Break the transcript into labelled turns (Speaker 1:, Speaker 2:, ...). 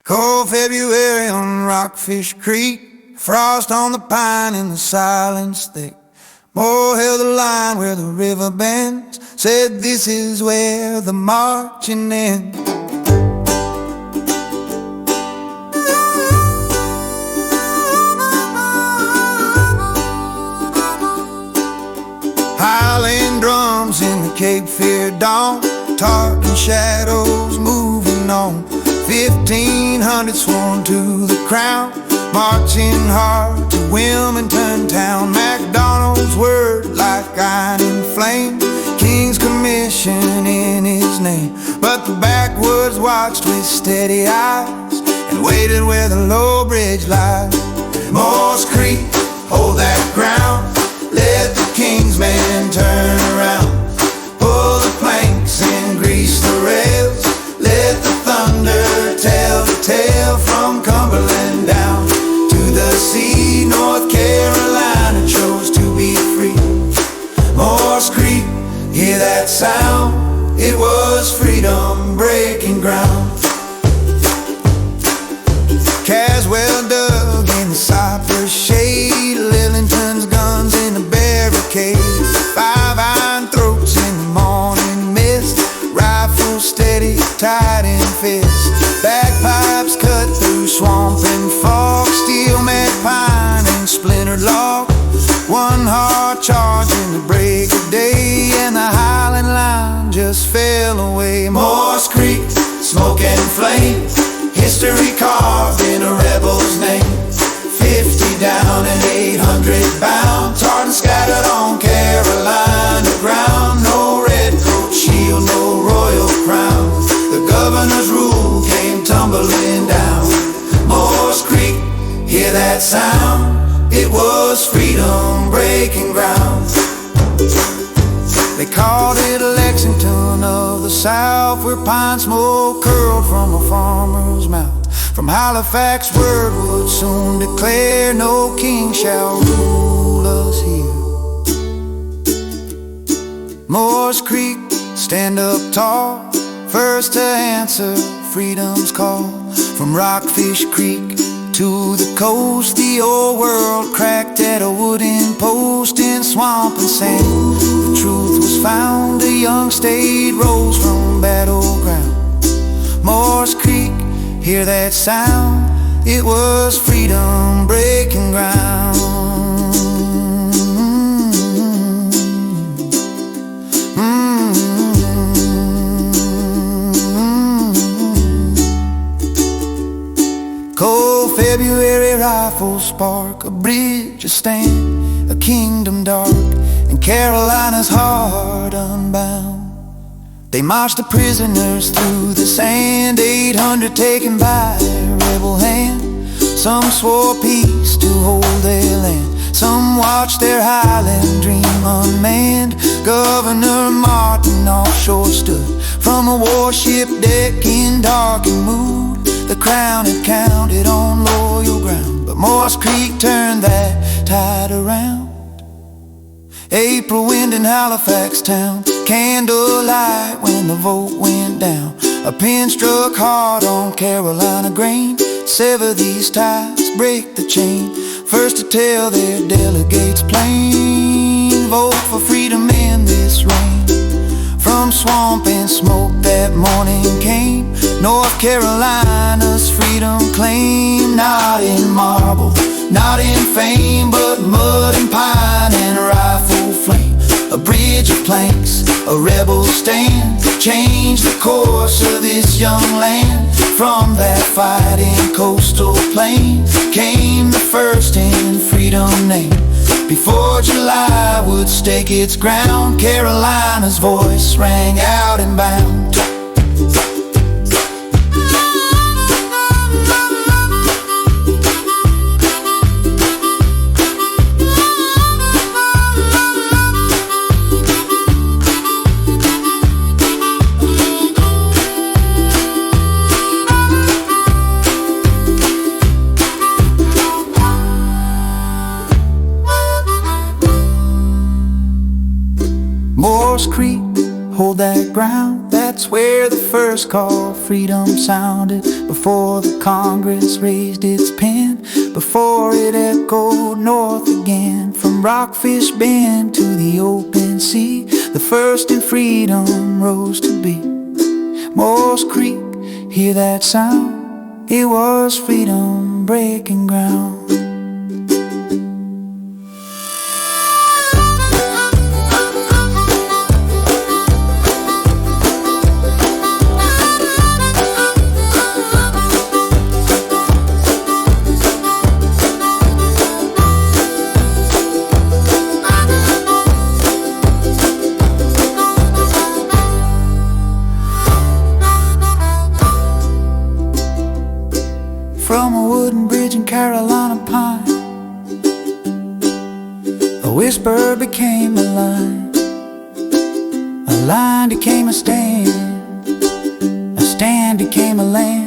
Speaker 1: Cold February on Rockfish Creek, frost on the pine and the silence thick. Moore held the line where the river bends, said this is where the marching ends. Highland drums in the Cape Fear dawn, talking shadows moving on. 1500 sworn to the crown, marching hard to Wilmington town. MacDonald's word like iron in flame, King's commission in his name. But the backwoods watched with steady eyes and waited where the low bridge lies. Moore's Creek, hold that ground, let the King's men turn around. Pull the planks and grease the rails, let the thunder tell the tale. From Cumberland down to the sea, North Carolina chose to be free. Moore's Creek, hear that sound, it was freedom breaking ground. Caswell dug in the cypress shade, Lillington's guns in the barricade. 5 iron throats in the morning mist, rifles steady, tied in fist. Bagpipes cut through swamp and fog, steel met pine and splintered log. One hard charge in the break of day, and the Highland line just fell away. Moore's Creek, smoke and flame, history carved in a rebel's name. 50 down and 800 bound, tarred and scattered on Carolina ground. No red coat shield, no royal crown, the governor's rule came tumbling down. Moore's Creek, hear that sound, it was freedom breaking ground. They called it Lexington of the South, where pine smoke curled from a farmer's mouth. From Halifax word would soon declare, no king shall rule us here. Moore's Creek, stand up tall, first to answer freedom's call. From Rockfish Creek to the coast, the old world cracked at a wooden post. In swamp and sand the truth was found, a young state rose from battleground. Moore's Creek, hear that sound, it was freedom breaking ground. Cold February rifles spark, a bridge, a stand, a kingdom dark, and Carolina's heart unbound. They marched the prisoners through the sand, 800 taken by a rebel hand. Some swore peace to hold their land, some watched their Highland dream unmanned. Governor Martin offshore stood from a warship deck in darkened mood. The crown had counted on loyal ground, but Moore's Creek turned that tide around. April wind in Halifax town, candlelight when the vote went down. A pin struck hard on Carolina grain, sever these ties, break the chain. First to tell their delegates plain, vote for freedom in this rain. From swamp and smoke that morning came North Carolina's freedom claim. Not in marble, not in fame, but mud and pine and rifle flame. A bridge of planks, a rebel stand, changed the course of this young land. From that fighting coastal plain came the first in freedom name. Before July would stake its ground, Carolina's voice rang out and bound. Moore's Creek, hold that ground, that that's where the first call of freedom sounded. Before the Congress raised its pen, before it echoed north again. From Rockfish Bend to the open sea, the first in freedom rose to be. Moore's Creek, hear that sound? It was freedom breaking ground. From a wooden bridge in Carolina pine, a whisper became a line became a stand became a land.